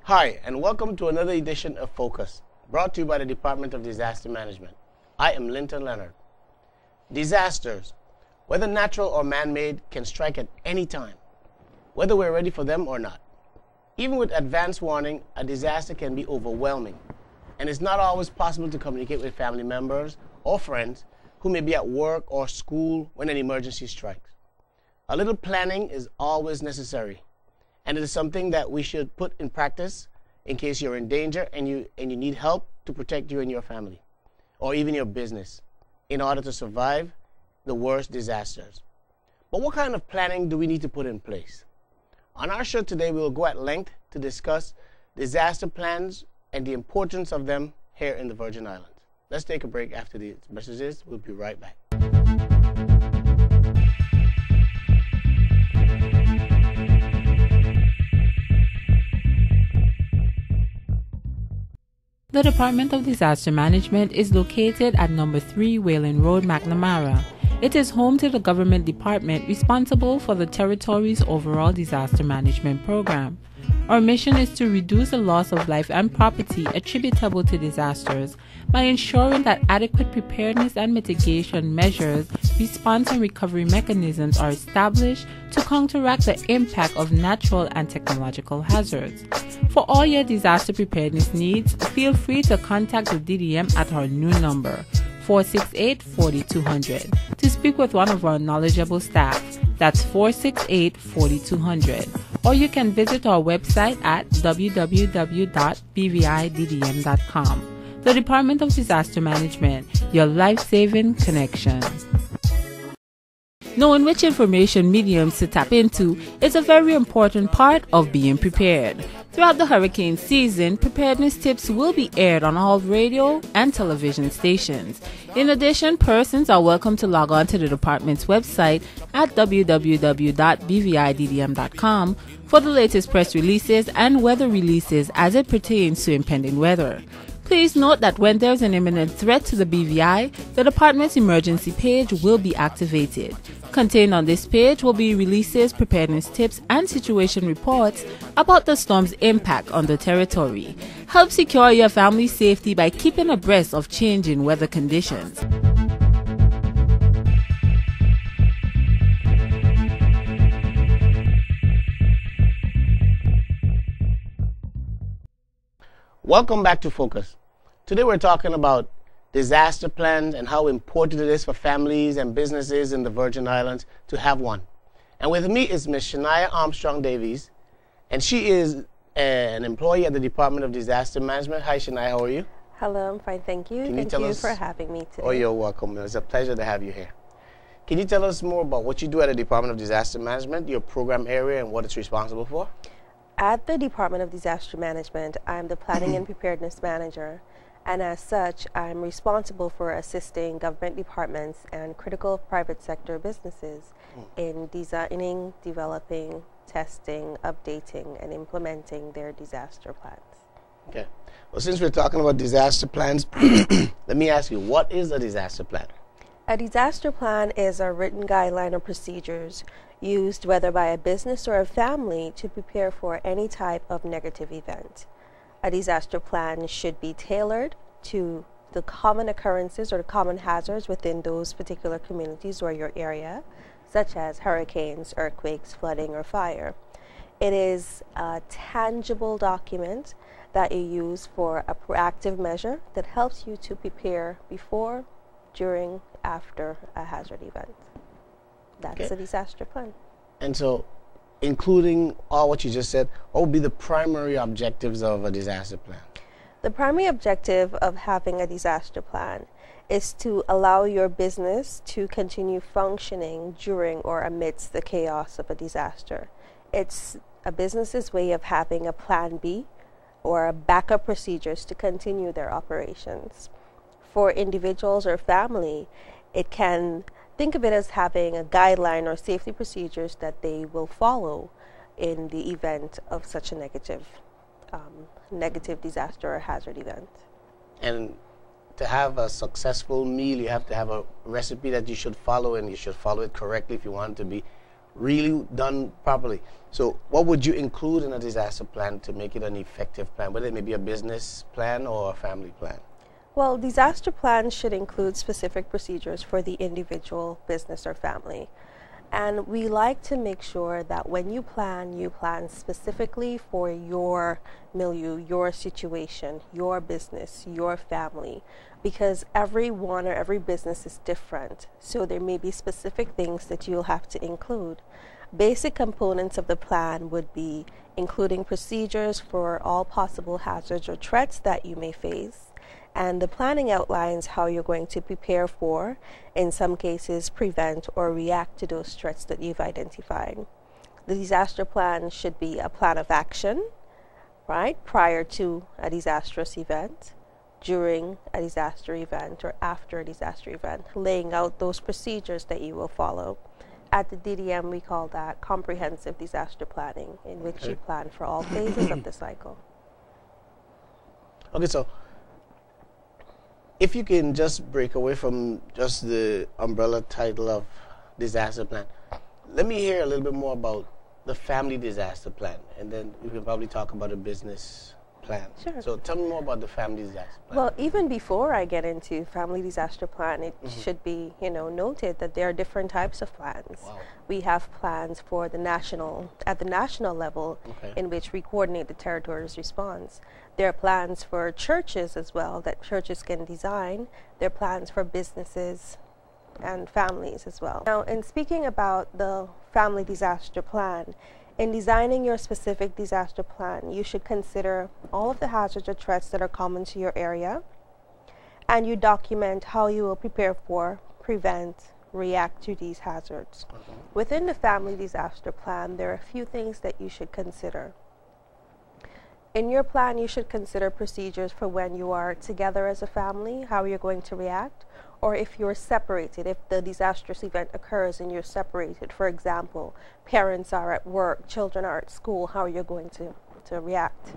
Hi, and welcome to another edition of Focus, brought to you by the Department of Disaster Management. I am Linton Leonard. Disasters, whether natural or man-made, can strike at any time, whether we're ready for them or not. Even with advance warning, a disaster can be overwhelming, and it's not always possible to communicate with family members or friends who may be at work or school when an emergency strikes. A little planning is always necessary, and it is something that we should put in practice in case you're in danger and you need help to protect you and your family, or even your business, in order to survive the worst disasters. But what kind of planning do we need to put in place? On our show today, we will go at length to discuss disaster plans and the importance of them here in the Virgin Islands. Let's take a break after these messages. We'll be right back. The Department of Disaster Management is located at number 3 Wayland Road, McNamara. It is home to the government department responsible for the territory's overall disaster management program. Our mission is to reduce the loss of life and property attributable to disasters by ensuring that adequate preparedness and mitigation measures, response and recovery mechanisms are established to counteract the impact of natural and technological hazards. For all your disaster preparedness needs, feel free to contact the DDM at our new number, 468-4200, to speak with one of our knowledgeable staff. That's 468-4200. Or you can visit our website at www.bviddm.com. The Department of Disaster Management, your life-saving connection. Knowing which information mediums to tap into is a very important part of being prepared. Throughout the hurricane season, preparedness tips will be aired on all radio and television stations. In addition, persons are welcome to log on to the department's website at www.bviddm.com for the latest press releases and weather releases as it pertains to impending weather. Please note that when there's an imminent threat to the BVI, the department's emergency page will be activated. Contained on this page will be releases, preparedness tips, and situation reports about the storm's impact on the territory. Help secure your family's safety by keeping abreast of changing weather conditions. Welcome back to Focus. Today we're talking about disaster plans and how important it is for families and businesses in the Virgin Islands to have one. And with me is Ms. Shania Armstrong Davies, and she is an employee at the Department of Disaster Management. Hi Shania, how are you? Hello, I'm fine, thank you. Thank you for having me today. Oh, you're welcome. It's a pleasure to have you here. Can you tell us more about what you do at the Department of Disaster Management, your program area, and what it's responsible for? At the Department of Disaster Management, I'm the Planning and Preparedness Manager, and as such, I'm responsible for assisting government departments and critical private sector businesses in designing, developing, testing, updating, and implementing their disaster plans. Okay. Well, since we're talking about disaster plans, let me ask you, what is a disaster plan? A disaster plan is a written guideline or procedures used whether by a business or a family to prepare for any type of negative event. A disaster plan should be tailored to the common occurrences or the common hazards within those particular communities or your area, such as hurricanes, earthquakes, flooding, or fire. It is a tangible document that you use for a proactive measure that helps you to prepare before, during, after a hazard event. That's a disaster plan. And so, including all what you just said, what would be the primary objectives of a disaster plan? The primary objective of having a disaster plan is to allow your business to continue functioning during or amidst the chaos of a disaster. It's a business's way of having a plan B or a backup procedures to continue their operations. For individuals or family, it can think of it as having a guideline or safety procedures that they will follow in the event of such a negative disaster or hazard event. And to have a successful meal, you have to have a recipe that you should follow, and you should follow it correctly if you want it to be really done properly. So what would you include in a disaster plan to make it an effective plan, whether it may be a business plan or a family plan? Well, disaster plans should include specific procedures for the individual, business, or family. And we like to make sure that when you plan specifically for your milieu, your situation, your business, your family, because everyone or every business is different. So there may be specific things that you'll have to include. Basic components of the plan would be including procedures for all possible hazards or threats that you may face. And the planning outlines how you're going to prepare for, in some cases, prevent or react to those threats that you've identified. The disaster plan should be a plan of action, right, prior to a disastrous event, during a disaster event, or after a disaster event, laying out those procedures that you will follow. At the DDM, we call that comprehensive disaster planning, in which you plan for all phases of the cycle. Okay, so if you can just break away from just the umbrella title of disaster plan, let me hear a little bit more about the family disaster plan, and then we can probably talk about a business plan. Sure. So tell me more about the family disaster plan. Well, even before I get into family disaster plan, it should be, noted that there are different types of plans. Wow. We have plans for at the national level, in which we coordinate the territory's response. There are plans for churches as well that churches can design. There are plans for businesses and families as well. Now, in speaking about the family disaster plan, in designing your specific disaster plan, you should consider all of the hazards or threats that are common to your area, and you document how you will prepare for, prevent, react to these hazards. Within the family disaster plan, there are a few things that you should consider. In your plan, you should consider procedures for when you are together as a family, how you're going to react, or if you're separated, if the disastrous event occurs and you're separated. For example, parents are at work, children are at school, how you're going to react.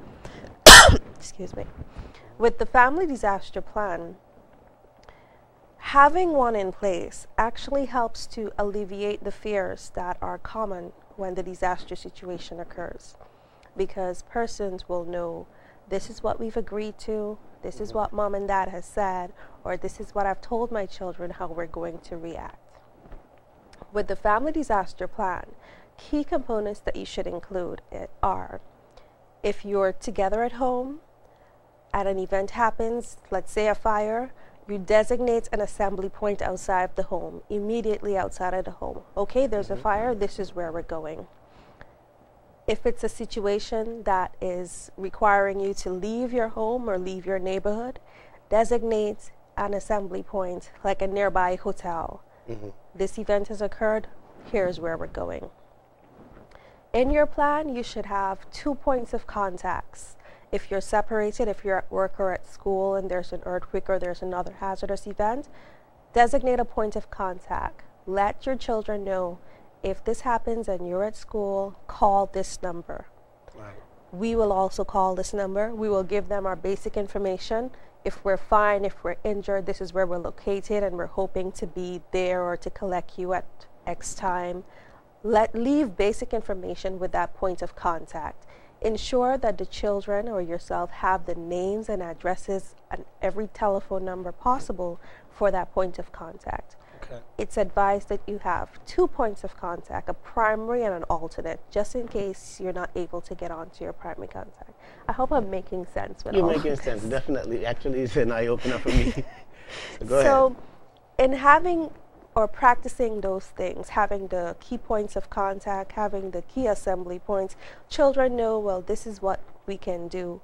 Excuse me. With the family disaster plan, having one in place actually helps to alleviate the fears that are common when the disaster situation occurs, because persons will know this is what we've agreed to, this is what mom and dad has said, or this is what I've told my children how we're going to react. With the family disaster plan, key components that you should include are, if you're together at home and an event happens, let's say a fire, you designate an assembly point outside the home, immediately outside of the home. Okay, there's a fire, this is where we're going. If it's a situation that is requiring you to leave your home or leave your neighborhood, designate an assembly point like a nearby hotel. This event has occurred, here's where we're going. In your plan, you should have 2 points of contacts. If you're separated, if you're at work or at school and there's an earthquake or there's another hazardous event, designate a point of contact. Let your children know, if this happens and you're at school, call this number. Right. We will also call this number. We will give them our basic information. If we're fine, if we're injured, this is where we're located and we're hoping to be there or to collect you at X time. Leave basic information with that point of contact. Ensure that the children or yourself have the names and addresses and every telephone number possible for that point of contact. Okay. It's advised that you have 2 points of contact, a primary and an alternate, just in case you're not able to get onto your primary contact. I hope I'm making sense with all You're of making this. sense, definitely. Actually, it's an eye-opener for me. So go So, ahead. in having or practicing those things, having the key points of contact, having the key assembly points, children know, well, this is what we can do.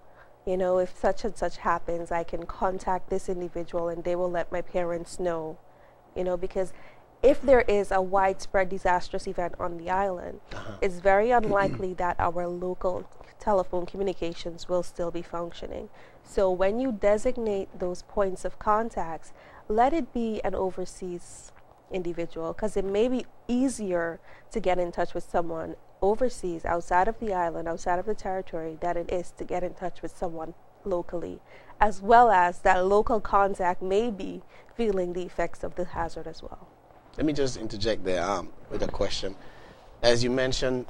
You know, if such and such happens, I can contact this individual and they will let my parents know. You know, because if there is a widespread disastrous event on the island, it's very unlikely that our local telephone communications will still be functioning. So when you designate those points of contacts, let it be an overseas individual, because it may be easier to get in touch with someone overseas, outside of the island, outside of the territory, than it is to get in touch with someone locally, as well as that local contact may be feeling the effects of the hazard as well. Let me just interject there with a question. as you mentioned,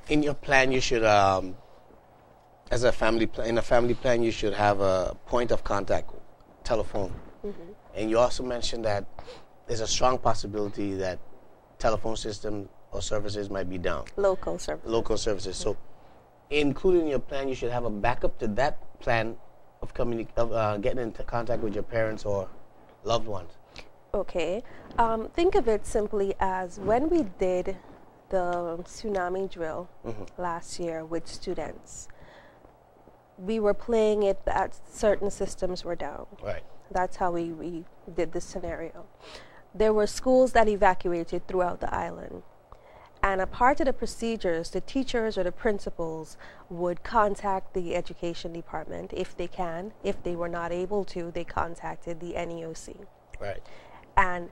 in your plan, you should, as a family in a family plan, you should have a point of contact, telephone. And you also mentioned that there's a strong possibility that telephone system or services might be down. Local services. Local services. So, including in your plan, you should have a backup to that plan of getting into contact with your parents or loved ones. Okay. Think of it simply as when we did the tsunami drill last year with students, we were playing it that certain systems were down. Right. That's how we did this scenario. There were schools that evacuated throughout the island. And a part of the procedures, the teachers or the principals would contact the education department if they can. If they were not able to, they contacted the NEOC. Right. And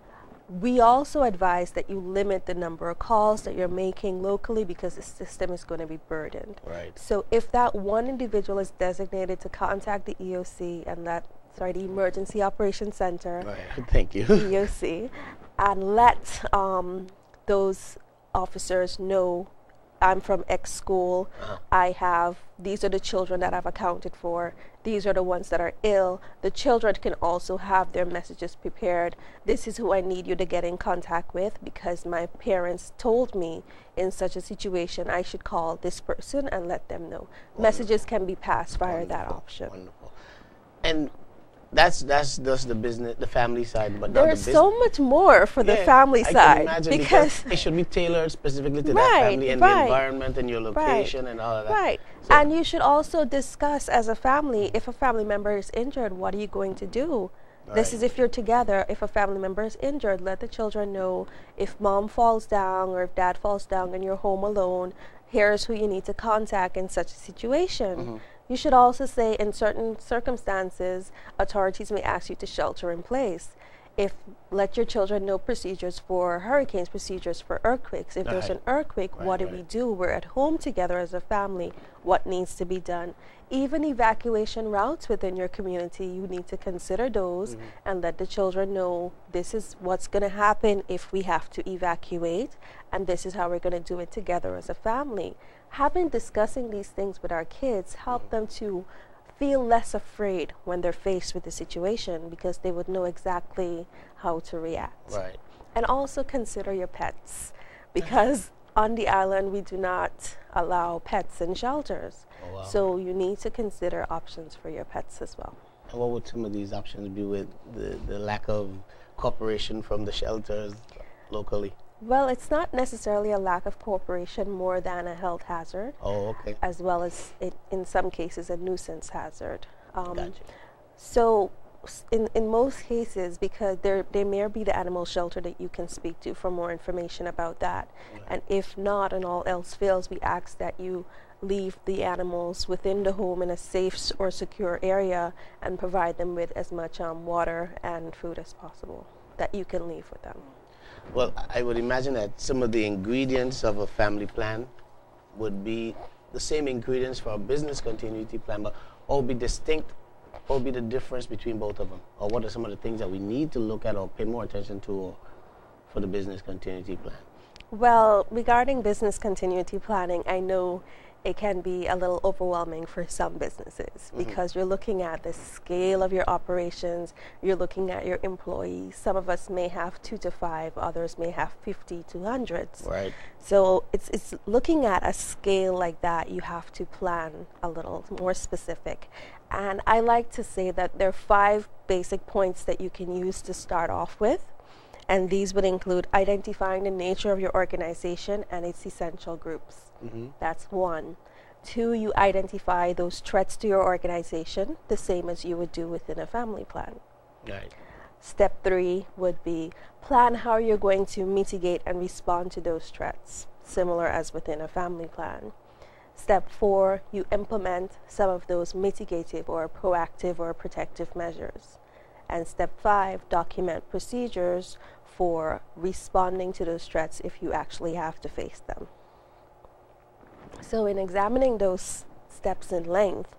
we also advise that you limit the number of calls that you're making locally because the system is going to be burdened. Right. So if that one individual is designated to contact the EOC and the Emergency Operations Center, right. Thank you. EOC, and let those officers know, I'm from X school, these are the children that I've accounted for, these are the ones that are ill. The children can also have their messages prepared. This is who I need you to get in contact with because my parents told me in such a situation I should call this person and let them know. Wonderful. Messages can be passed via that option. Wonderful. And that's just the business, the family side, but there's so much more for the family side because it should be tailored specifically to that family and the environment and your location and all of that. Right. So and you should also discuss as a family, if a family member is injured, what are you going to do? Right. This is if you're together. If a family member is injured, let the children know if mom falls down or if dad falls down and you're home alone, here's who you need to contact in such a situation. You should also say in certain circumstances, authorities may ask you to shelter in place. Let your children know procedures for hurricanes, procedures for earthquakes. If there's an earthquake, what do we do? We're at home together as a family. What needs to be done? Even evacuation routes within your community, you need to consider those and let the children know this is what's going to happen if we have to evacuate, and this is how we're going to do it together as a family. Discussing these things with our kids help them to feel less afraid when they're faced with the situation because they would know exactly how to react. Right. And also consider your pets because on the island we do not allow pets in shelters. Oh, wow. So you need to consider options for your pets as well. And what would some of these options be with the lack of cooperation from the shelters locally? Well, it's not necessarily a lack of cooperation more than a health hazard. Oh, okay. As well as, in some cases, a nuisance hazard. Gotcha. So, in most cases, because there may be the animal shelter that you can speak to for more information about that. Right. And if not, and all else fails, we ask that you leave the animals within the home in a safe or secure area and provide them with as much water and food as possible that you can leave with them. Well, I would imagine that some of the ingredients of a family plan would be the same ingredients for a business continuity plan, but all be distinct. What would be the difference between both of them? Or what are some of the things that we need to look at or pay more attention to for the business continuity plan? Well, regarding business continuity planning, I know it can be a little overwhelming for some businesses because you're looking at the scale of your operations, you're looking at your employees. Some of us may have 2 to 5, others may have 50 to hundreds. Right. So it's looking at a scale like that, you have to plan a little more specific. And I like to say that there are 5 basic points that you can use to start off with. And these would include identifying the nature of your organization and its essential groups. That's 1. 2, you identify those threats to your organization, the same as you would do within a family plan. Right. Step 3 would be plan how you're going to mitigate and respond to those threats, similar as within a family plan. Step 4, you implement some of those mitigative or proactive or protective measures. And step 5, document procedures for responding to those threats if you actually have to face them. So in examining those steps in length,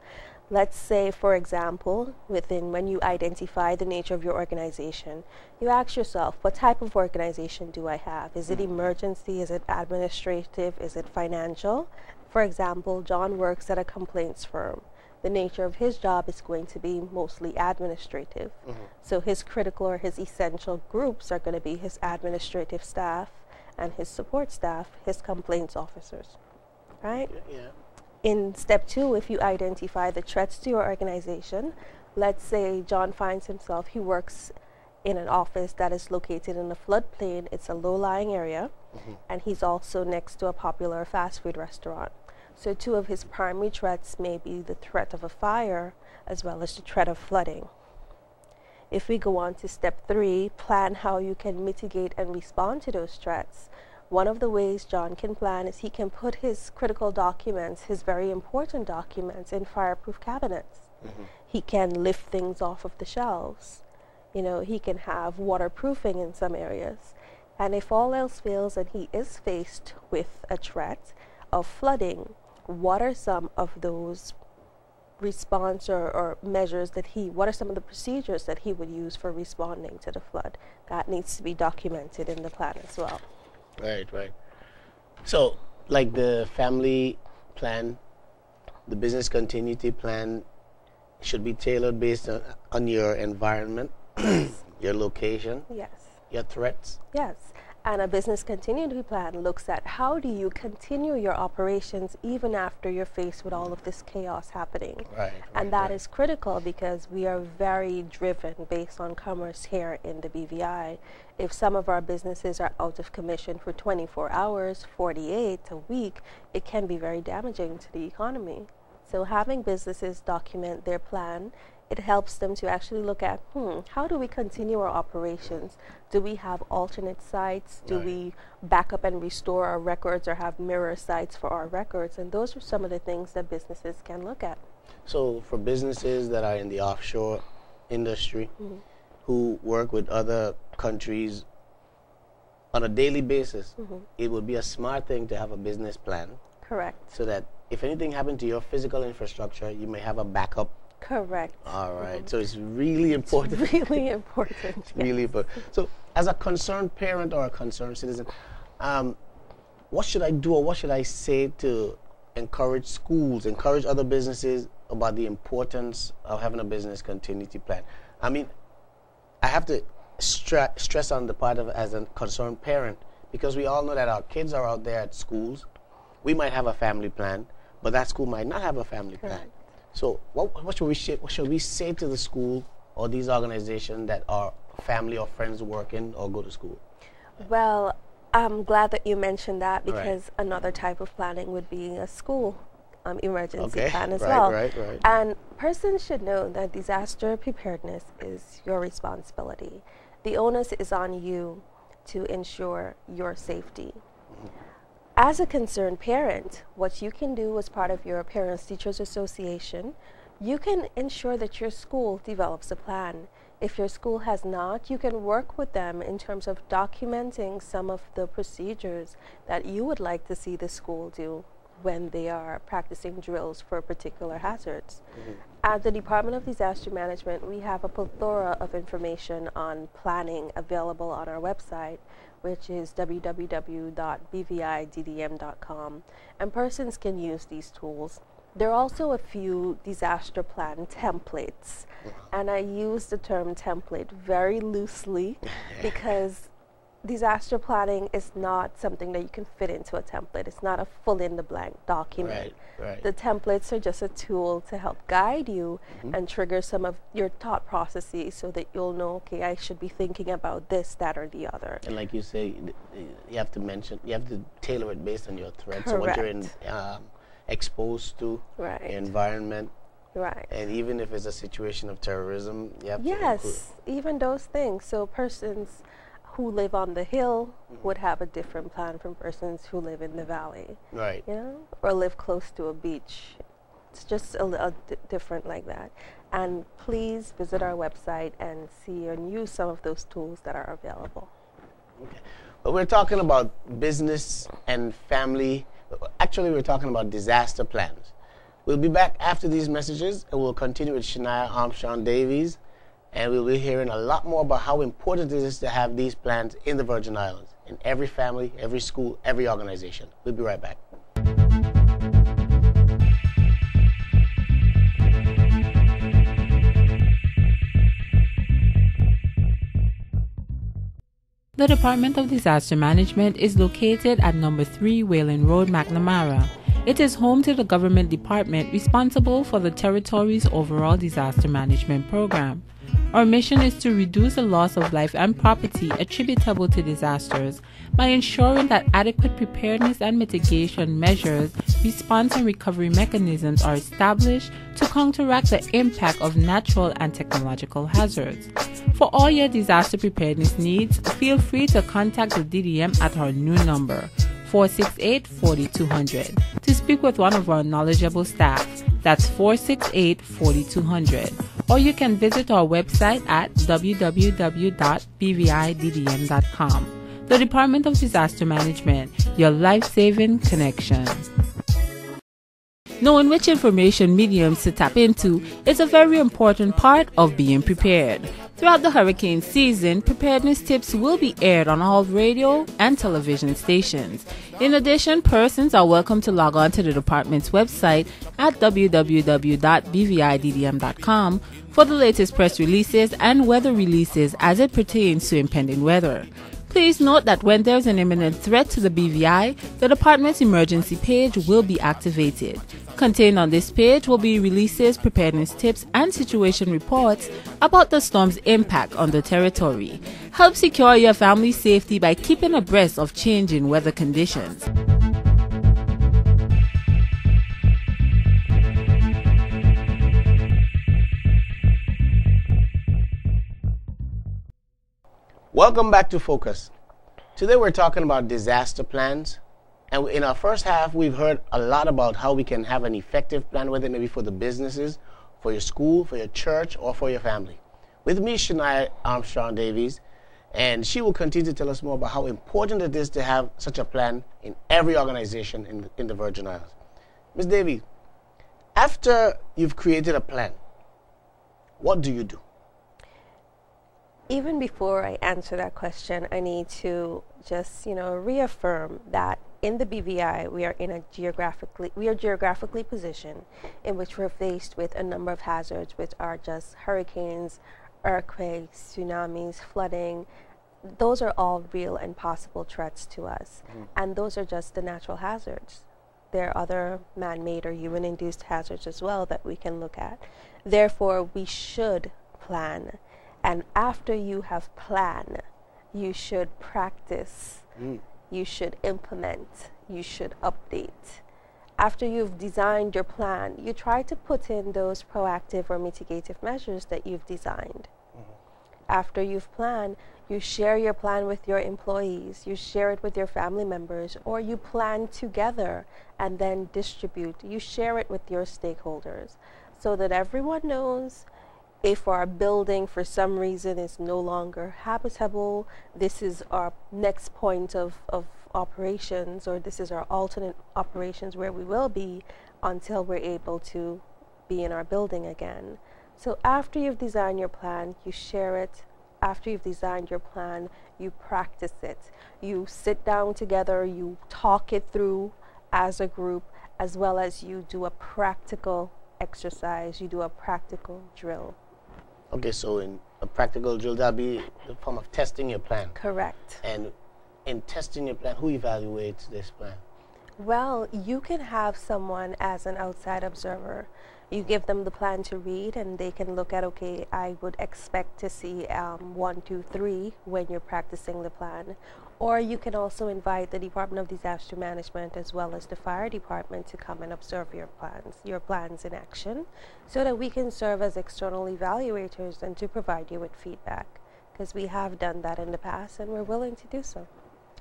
Let's say, for example, when you identify the nature of your organization, you ask yourself, what type of organization do I have? Is it emergency? Is it administrative? Is it financial? For example, John works at a complaints firm. The nature of his job is going to be mostly administrative. So his critical or his essential groups are going to be his administrative staff and his support staff, his complaints officers, right? Yeah. In step 2, if you identify the threats to your organization, let's say John finds himself, he works in an office that is located in a floodplain, it's a low-lying area, and he's also next to a popular fast food restaurant. So 2 of his primary threats may be the threat of a fire as well as the threat of flooding. If we go on to step 3, plan how you can mitigate and respond to those threats. One of the ways John can plan is he can put his critical documents, his very important documents, in fireproof cabinets. He can lift things off of the shelves. You know, he can have waterproofing in some areas. And if all else fails and he is faced with a threat of flooding, what are some of those response or measures that what are some of the procedures that he would use for responding to the flood? That needs to be documented in the plan as well. Right. So, like the family plan, the business continuity plan should be tailored based on your environment, your location, Yes. your threats. Yes. And a business continuity plan looks at how do you continue your operations even after you're faced with all of this chaos happening. And that is critical because we are very driven based on commerce here in the BVI. If some of our businesses are out of commission for 24 hours, 48, a week, it can be very damaging to the economy. So having businesses document their plan, it helps them to actually look at, how do we continue our operations? Do we have alternate sites? Do we back up and restore our records or have mirror sites for our records? And those are some of the things that businesses can look at. So for businesses that are in the offshore industry, who work with other countries on a daily basis, it would be a smart thing to have a business plan. Correct. So that if anything happened to your physical infrastructure, you may have a backup. Correct. All right. So it's really important. It's really important. Yes. Really important. So as a concerned parent or a concerned citizen, what should I do or what should I say to encourage schools, encourage other businesses about the importance of having a business continuity plan? I mean, I have to stress on the part of as a concerned parent, because we all know that our kids are out there at schools. We might have a family plan, but that school might not have a family plan. So what should we say to the school or these organizations that are family or friends working or go to school? Well, I'm glad that you mentioned that because another type of planning would be a school emergency plan as well. Right. And persons should know that disaster preparedness is your responsibility. The onus is on you to ensure your safety. As a concerned parent, what you can do as part of your Parents Teachers Association, you can ensure that your school develops a plan. If your school has not, you can work with them in terms of documenting some of the procedures that you would like to see the school do when they are practicing drills for particular hazards. At the Department of Disaster Management, we have a plethora of information on planning available on our website, which is www.bviddm.com, and persons can use these tools. There are also a few disaster plan templates, and I use the term template very loosely because disaster planning is not something that you can fit into a template. It's not a fill-in-the-blank document. The templates are just a tool to help guide you and trigger some of your thought processes so that you'll know, okay, I should be thinking about this, that, or the other. And like you say, you have to tailor it based on your threats, so what you're exposed to, environment. And even if it's a situation of terrorism, you have to include. Even those things. So persons who live on the hill would have a different plan from persons who live in the valley, you know, or live close to a beach. It's just a little different like that. And please visit our website and see and use some of those tools that are available. Okay. But we're talking about business and family. Actually, we're talking about disaster plans. We'll be back after these messages, and we'll continue with Shania Armstrong Davies, and we'll be hearing a lot more about how important it is to have these plans in the Virgin Islands, in every family, every school, every organization. We'll be right back. The Department of Disaster Management is located at number 3 Wayland Road, McNamara. It is home to the government department responsible for the territory's overall disaster management program. Our mission is to reduce the loss of life and property attributable to disasters by ensuring that adequate preparedness and mitigation measures, response and recovery mechanisms are established to counteract the impact of natural and technological hazards. For all your disaster preparedness needs, feel free to contact the DDM at our new number, 468-4200, to speak with one of our knowledgeable staff. That's 468-4200. Or you can visit our website at www.bviddm.com. The Department of Disaster Management, your life-saving connection. Knowing which information mediums to tap into is a very important part of being prepared. Throughout the hurricane season, preparedness tips will be aired on all radio and television stations. In addition, persons are welcome to log on to the department's website at www.bviddm.com for the latest press releases and weather releases as it pertains to impending weather. Please note that when there's an imminent threat to the BVI, the department's emergency page will be activated. Contained on this page will be releases, preparedness tips, and situation reports about the storm's impact on the territory. Help secure your family's safety by keeping abreast of changing weather conditions. Welcome back to Focus. Today we're talking about disaster plans. And in our first half, we've heard a lot about how we can have an effective plan, whether it may be for the businesses, for your school, for your church, or for your family. With me, Shania Armstrong Davies, and she will continue to tell us more about how important it is to have such a plan in every organization in the Virgin Islands. Ms. Davies, after you've created a plan, what do you do? Even before I answer that question, I need to just, reaffirm that in the BVI, we are geographically positioned in which we're faced with a number of hazards, which are just hurricanes, earthquakes, tsunamis, flooding. Those are all real and possible threats to us. And those are just the natural hazards. There are other man-made or human-induced hazards as well that we can look at. Therefore, we should plan. And after you have planned, you should practice, you should implement, you should update. After you've designed your plan, you try to put in those proactive or mitigative measures that you've designed. After you've planned, you share your plan with your employees, you share it with your family members, or you plan together and then distribute. You share it with your stakeholders so that everyone knows if our building for some reason is no longer habitable, this is our next point of operations, or this is our alternate operations where we will be until we're able to be in our building again. So after you've designed your plan, you share it. After you've designed your plan, you practice it. You sit down together, you talk it through as a group, as well as you do a practical exercise, you do a practical drill. Okay, so in a practical drill, that'll be the form of testing your plan. Correct. And in testing your plan, who evaluates this plan? Well, you can have someone as an outside observer. You give them the plan to read, and they can look at, okay, I would expect to see 1, 2, 3 when you're practicing the plan. Or you can also invite the Department of Disaster Management as well as the fire department to come and observe your plans in action, so that we can serve as external evaluators and to provide you with feedback, because we have done that in the past and we're willing to do so.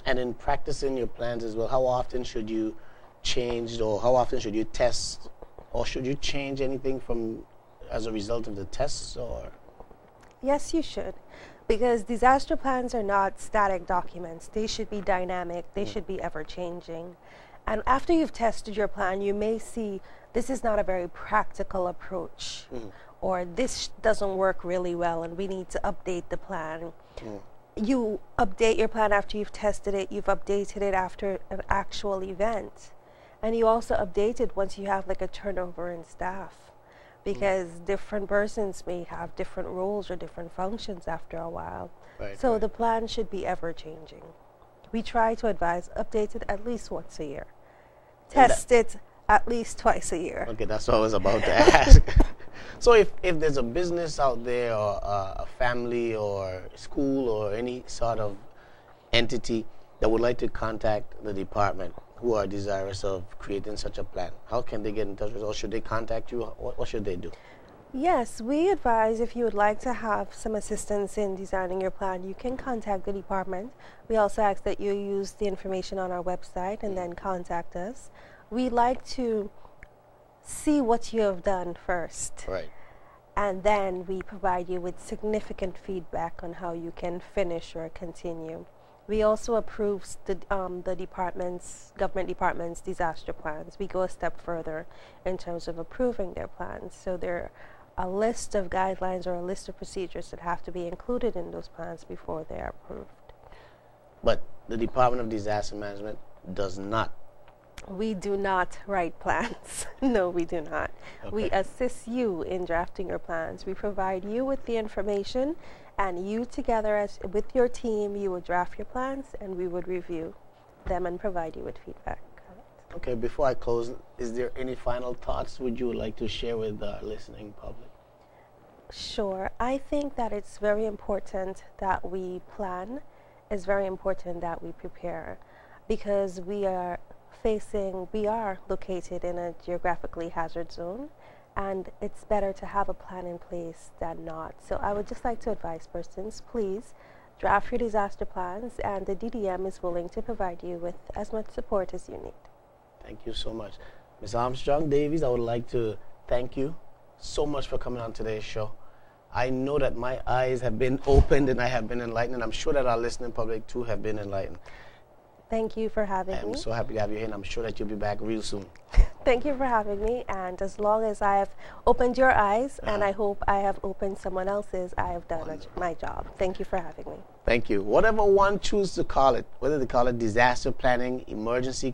And in practicing your plans as well, how often should you change, or how often should you test, or should you change anything as a result of the tests? Or yes, you should. Because disaster plans are not static documents. They should be dynamic. They should be ever-changing. And after you've tested your plan, you may see this is not a very practical approach, or this doesn't work really well and we need to update the plan. You update your plan after you've tested it, you've updated it after an actual event, and you also update it once you have like a turnover in staff, because different persons may have different roles or different functions after a while. So the plan should be ever changing. We try to advise update it at least once a year. Test it at least twice a year. Okay, that's what I was about to ask. So if there's a business out there, or a family or school or any sort of entity that would like to contact the department, who are desirous of creating such a plan, how can they get in touch with us? Or should they contact you? What should they do? Yes, we advise if you would like to have some assistance in designing your plan, you can contact the department. We also ask that you use the information on our website and then contact us. We like to see what you have done first. Right. And then we provide you with significant feedback on how you can finish or continue. We also approve the government departments' disaster plans. We go a step further in terms of approving their plans. So there are a list of guidelines or a list of procedures that have to be included in those plans before they are approved. But the Department of Disaster Management does not. We do not write plans. No, we do not. Okay. We assist you in drafting your plans. We provide you with the information, and you together with your team, you would draft your plans and we would review them and provide you with feedback. Okay, before I close, is there any final thoughts would you like to share with the listening public? Sure. I think that it's very important that we plan. It's very important that we prepare, because we are located in a geographically hazard zone, and it's better to have a plan in place than not. So I would just like to advise persons, please draft your disaster plans, and the DDM is willing to provide you with as much support as you need. Thank you so much. Ms. Armstrong Davies, I would like to thank you so much for coming on today's show. I know that my eyes have been opened and I have been enlightened, and I'm sure that our listening public too have been enlightened. Thank you for having me. I'm so happy to have you here, and I'm sure that you'll be back real soon. Thank you for having me, and as long as I have opened your eyes, and I hope I have opened someone else's, I have done my job. Thank you for having me. Thank you. Whatever one chooses to call it, whether they call it disaster planning, emergency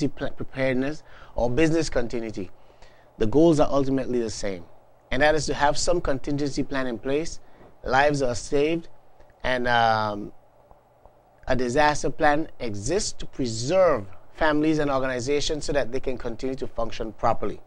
preparedness, or business continuity, the goals are ultimately the same, and that is to have some contingency plan in place, lives are saved, and a disaster plan exists to preserve families and organizations so that they can continue to function properly.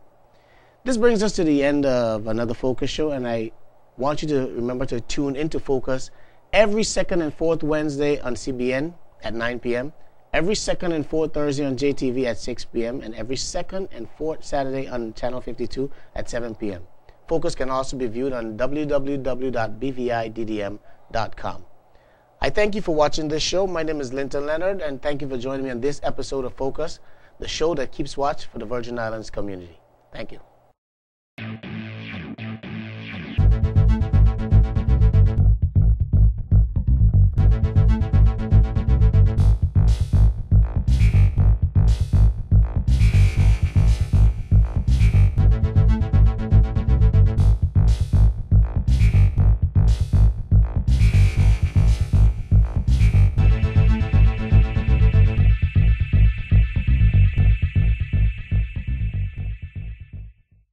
This brings us to the end of another Focus show, and I want you to remember to tune into Focus every second and fourth Wednesday on CBN at 9 p.m., every second and fourth Thursday on JTV at 6 p.m., and every second and fourth Saturday on Channel 52 at 7 p.m. Focus can also be viewed on www.bviddm.com. I thank you for watching this show. My name is Linton Leonard, and thank you for joining me on this episode of Focus, the show that keeps watch for the Virgin Islands community. Thank you.